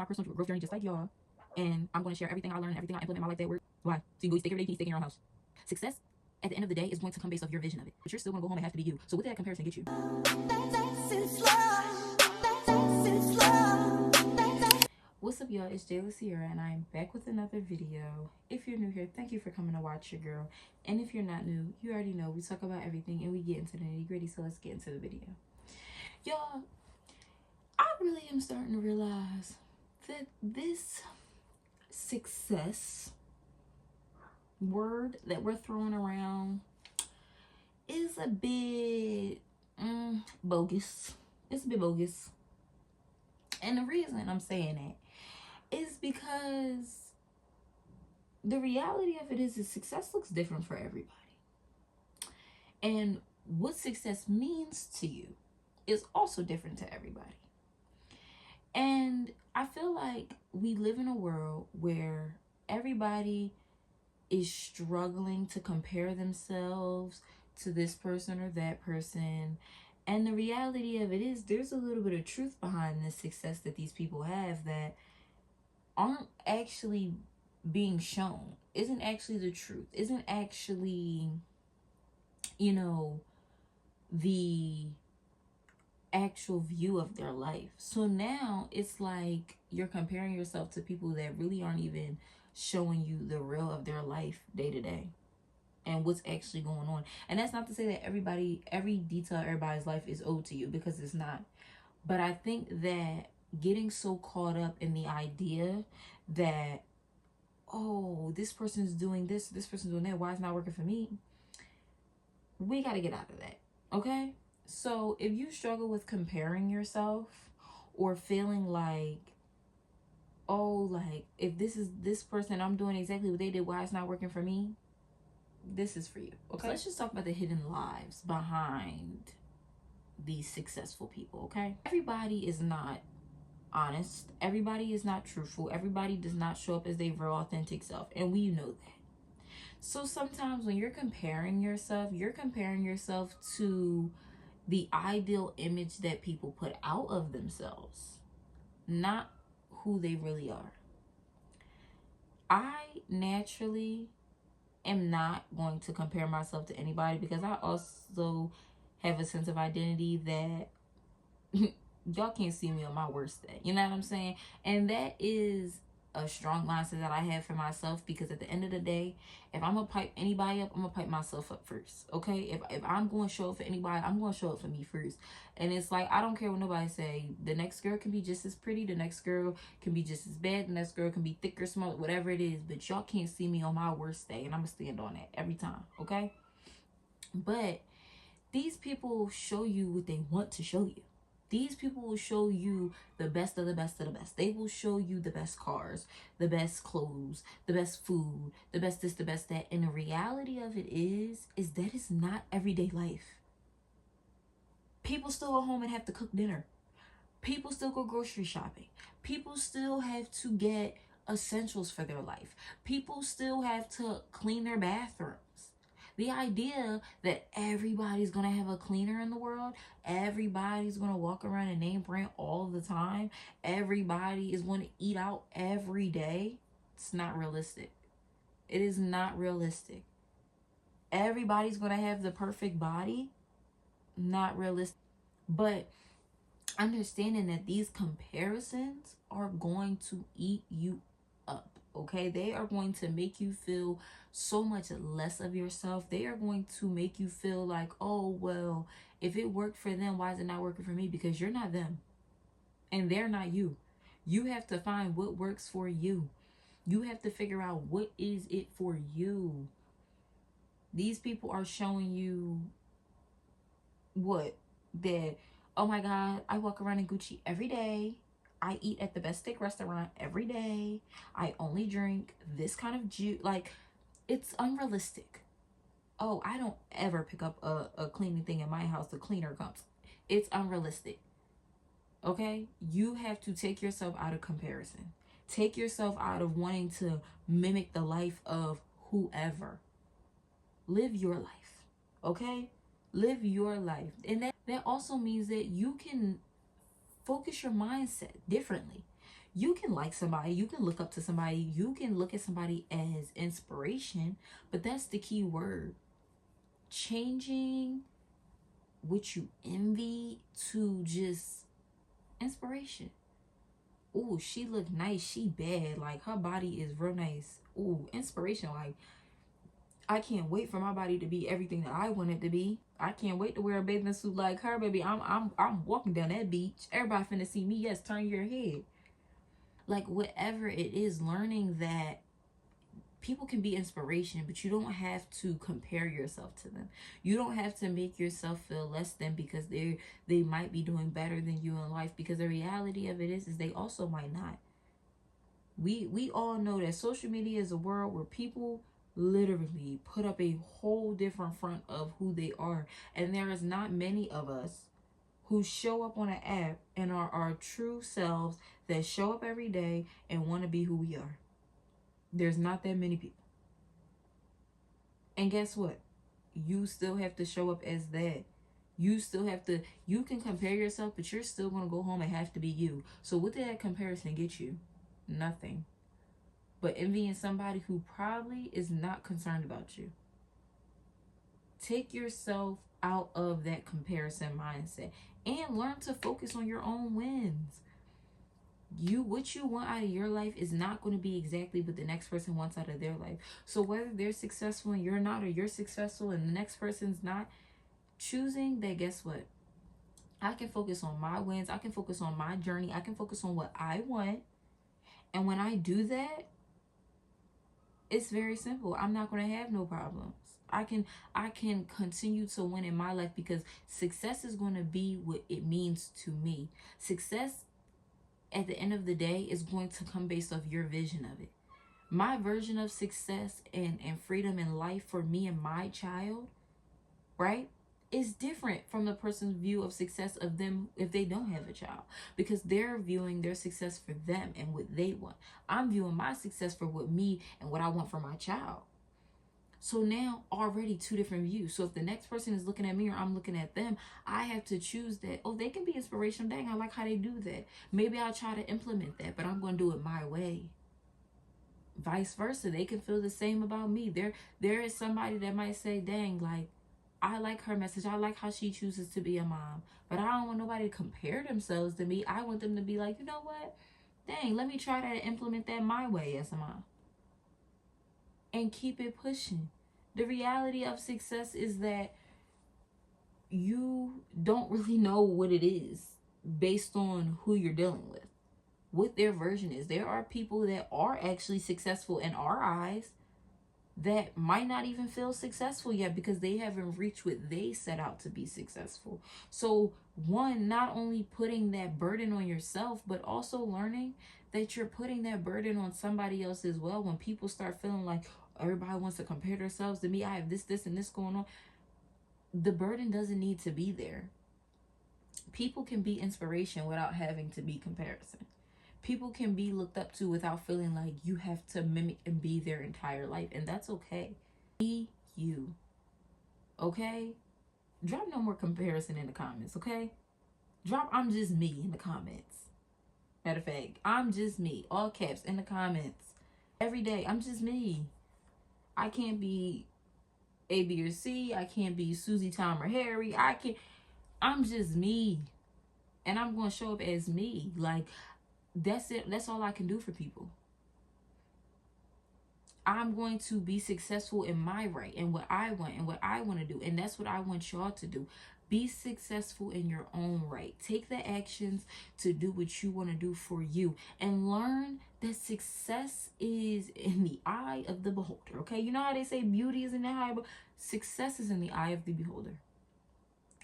my personal growth journey just like y'all. And I'm going to share everything I learned, everything I implement in my life that works. Why? So you can go stay every day, you can stay in your own house. Success at the end of the day is going to come based off your vision of it. But you're still going to go home and have to be you. So what did that comparison get you? What's up, y'all? It's Jayla Sierra, and I'm back with another video. If you're new here, thank you for coming to watch your girl. And if you're not new, you already know we talk about everything and we get into the nitty-gritty, so let's get into the video. Y'all, I really am starting to realize that this success word that we're throwing around is a bit bogus. It's a bit bogus. And the reason I'm saying that is because the reality of it is success looks different for everybody. And what success means to you is also different to everybody. And I feel like we live in a world where everybody is struggling to compare themselves to this person or that person. And the reality of it is there's a little bit of truth behind the success that these people have that aren't actually being shown, isn't actually the truth, isn't actually, you know, the actual view of their life. So now it's like you're comparing yourself to people that really aren't even showing you the real of their life day to day and what's actually going on. And that's not to say that every detail of everybody's life is owed to you, because it's not. But I think that getting so caught up in the idea that, oh, this person's doing this person's doing that, why it's not working for me, we got to get out of that. Okay? So if you struggle with comparing yourself or feeling like, oh, like, if this is this person, I'm doing exactly what they did, why it's not working for me, this is for you. Okay, so let's just talk about the hidden lives behind these successful people. Okay, everybody is not honest, everybody is not truthful, everybody does not show up as their real authentic self, and we know that. So sometimes when you're comparing yourself to the ideal image that people put out of themselves, not who they really are. I naturally am not going to compare myself to anybody, because I also have a sense of identity that y'all can't see me on my worst day. You know what I'm saying? And that is a strong mindset that I have for myself, because at the end of the day, if I'm gonna pipe anybody up, I'm gonna pipe myself up first. Okay? If I'm going to show up for anybody, I'm going to show up for me first. And it's like, I don't care what nobody say. The next girl can be just as pretty, the next girl can be just as bad, the next girl can be thicker, small, whatever it is, but y'all can't see me on my worst day, and I'm gonna stand on that every time. Okay? But these people show you what they want to show you. These people will show you the best of the best of the best. They will show you the best cars, the best clothes, the best food, the best this, the best that. And the reality of it is that it's not everyday life. People still go home and have to cook dinner. People still go grocery shopping. People still have to get essentials for their life. People still have to clean their bathrooms. The idea that everybody's going to have a cleaner in the world, everybody's going to walk around and name brand all the time, everybody is going to eat out every day, it's not realistic. It is not realistic. Everybody's going to have the perfect body, not realistic. But understanding that these comparisons are going to eat you up. Okay, they are going to make you feel so much less of yourself. They are going to make you feel like, oh, well, if it worked for them, why is it not working for me? Because you're not them and they're not you. You have to find what works for you. You have to figure out what is it for you. These people are showing you what? That, oh my God, I walk around in Gucci every day. I eat at the best steak restaurant every day. I only drink this kind of juice. Like, it's unrealistic. Oh, I don't ever pick up a cleaning thing in my house. The cleaner comes. It's unrealistic. Okay? You have to take yourself out of comparison. Take yourself out of wanting to mimic the life of whoever. Live your life. Okay? Live your life. And that also means that you can focus your mindset differently. You can like somebody, you can look up to somebody, you can look at somebody as inspiration, but that's the key word. Changing what you envy to just inspiration. Ooh, she look nice, she bad, like her body is real nice. Ooh, inspiration. Like, I can't wait for my body to be everything that I want it to be. I can't wait to wear a bathing suit like her, baby. I'm walking down that beach. Everybody finna see me. Yes, turn your head. Like, whatever it is, learning that people can be inspiration, but you don't have to compare yourself to them. You don't have to make yourself feel less than because they might be doing better than you in life, because the reality of it is they also might not. We all know that social media is a world where people literally put up a whole different front of who they are, and there is not many of us who show up on an app and are our true selves, that show up every day and want to be who we are. There's not that many people. And guess what? You still have to show up as that. You still have to, you can compare yourself, but you're still going to go home and have to be you. So what did that comparison get you? Nothing. But envying somebody who probably is not concerned about you. Take yourself out of that comparison mindset and learn to focus on your own wins. What you want out of your life is not going to be exactly what the next person wants out of their life. So whether they're successful and you're not, or you're successful and the next person's not, choosing that, guess what? I can focus on my wins. I can focus on my journey. I can focus on what I want. And when I do that, it's very simple. I'm not going to have no problems. I can continue to win in my life, because success is going to be what it means to me. Success at the end of the day is going to come based off your vision of it. My version of success and freedom in life for me and my child, right, is different from the person's view of success of them if they don't have a child, because they're viewing their success for them and what they want. I'm viewing my success for what me and what I want for my child. So now already two different views. So if the next person is looking at me or I'm looking at them, I have to choose that, oh, they can be inspirational. Dang, I like how they do that. Maybe I'll try to implement that, but I'm going to do it my way. Vice versa. They can feel the same about me. There is somebody that might say, dang, like, I like her message. I like how she chooses to be a mom. But I don't want nobody to compare themselves to me. I want them to be like, you know what? Dang, let me try to implement that my way as a mom. And keep it pushing. The reality of success is that you don't really know what it is based on who you're dealing with, what their version is. There are people that are actually successful in our eyes that might not even feel successful yet, because they haven't reached what they set out to be successful. So one, not only putting that burden on yourself, but also learning that you're putting that burden on somebody else as well. When people start feeling like everybody wants to compare themselves to me, I have this and this going on, the burden doesn't need to be there. People can be inspiration without having to be comparison. People can be looked up to without feeling like you have to mimic and be their entire life, and that's okay. Be you. Okay? Drop no more comparison in the comments, okay? Drop I'm just me in the comments. Matter of fact, I'm just me, all caps in the comments. Every day, I'm just me. I can't be A, B, or C. I can't be Susie, Tom, or Harry. I'm just me. And I'm going to show up as me. Like, that's it. That's all I can do for people. I'm going to be successful in my right and what I want and what I want to do. And that's what I want y'all to do. Be successful in your own right. Take the actions to do what you want to do for you. And learn that success is in the eye of the beholder. Okay? You know how they say beauty is in the eye, but success is in the eye of the beholder.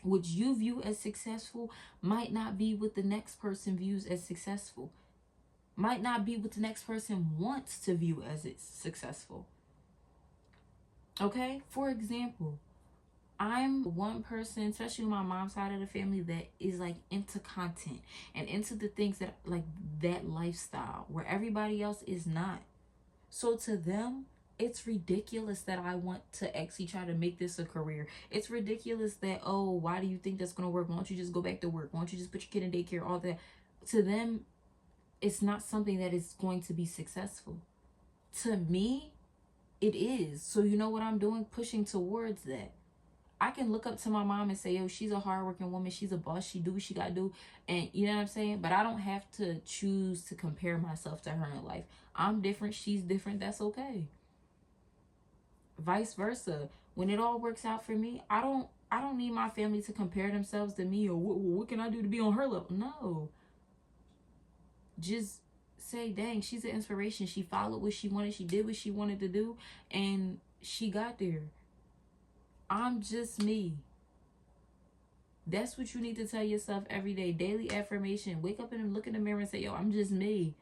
What you view as successful might not be what the next person views as successful. Might not be what the next person wants to view as it's successful. Okay? For example, I'm one person, especially on my mom's side of the family, that is like into content and into the things that like that lifestyle where everybody else is not. So to them, it's ridiculous that I want to actually try to make this a career. It's ridiculous that, oh, why do you think that's going to work? Why don't you just go back to work? Why don't you just put your kid in daycare? All that. To them, it's not something that is going to be successful. To me, it is. So you know what I'm doing? Pushing towards that. I can look up to my mom and say, yo, she's a hardworking woman. She's a boss. She do what she got to do. And you know what I'm saying? But I don't have to choose to compare myself to her in life. I'm different. She's different. That's okay. Vice versa. When it all works out for me, I don't need my family to compare themselves to me, or what can I do to be on her level? No. Just say, dang, she's an inspiration. She followed what she wanted. She did what she wanted to do. And she got there. I'm just me. That's what you need to tell yourself every day. Daily affirmation. Wake up and look in the mirror and say, yo, I'm just me.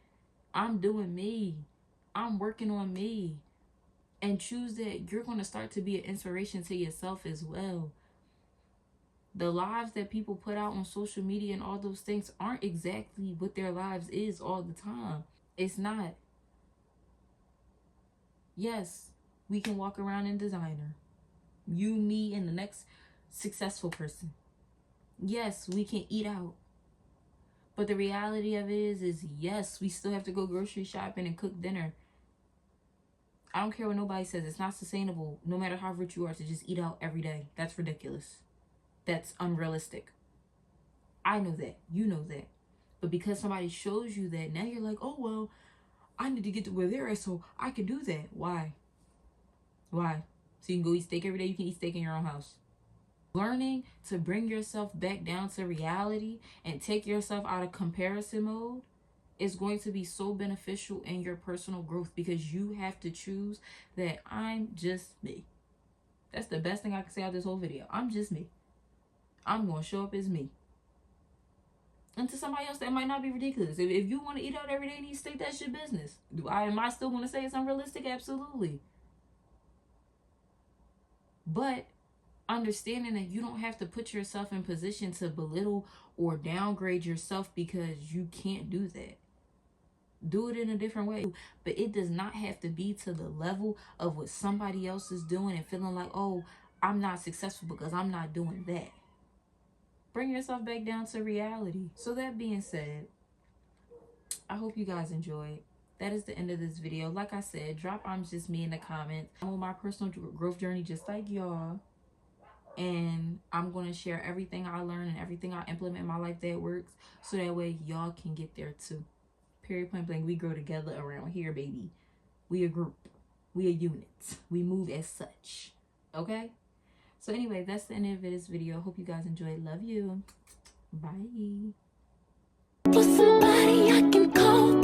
I'm doing me. I'm working on me. And choose that you're going to start to be an inspiration to yourself as well. The lives that people put out on social media and all those things aren't exactly what their lives is all the time. It's not. Yes, we can walk around in designer. You, me, and the next successful person. Yes, we can eat out. But the reality of it is yes, we still have to go grocery shopping and cook dinner. I don't care what nobody says. It's not sustainable, no matter how rich you are, to just eat out every day. That's ridiculous. That's unrealistic. I know that. You know that. But because somebody shows you that, now you're like, oh, well, I need to get to where they're at so I can do that. Why? Why? So you can go eat steak every day? You can eat steak in your own house. Learning to bring yourself back down to reality and take yourself out of comparison mode is going to be so beneficial in your personal growth, because you have to choose that I'm just me. That's the best thing I can say out of this whole video. I'm just me. I'm going to show up as me. And to somebody else, that might not be ridiculous. If you want to eat out every day and eat steak, that's your business. Am I still going to say it's unrealistic? Absolutely. But understanding that you don't have to put yourself in position to belittle or downgrade yourself because you can't do that. Do it in a different way. But it does not have to be to the level of what somebody else is doing and feeling like, oh, I'm not successful because I'm not doing that. Bring yourself back down to reality. So that being said, I hope you guys enjoyed. That is the end of this video. Like I said, drop I'm just me in the comments. I'm on my personal growth journey just like y'all. And I'm going to share everything I learn and everything I implement in my life that works, so that way y'all can get there too. Period, point blank. We grow together around here, baby. We a group. We a unit. We move as such. Okay? So anyway, that's the end of this video. Hope you guys enjoyed. Love you. Bye. For somebody I can call.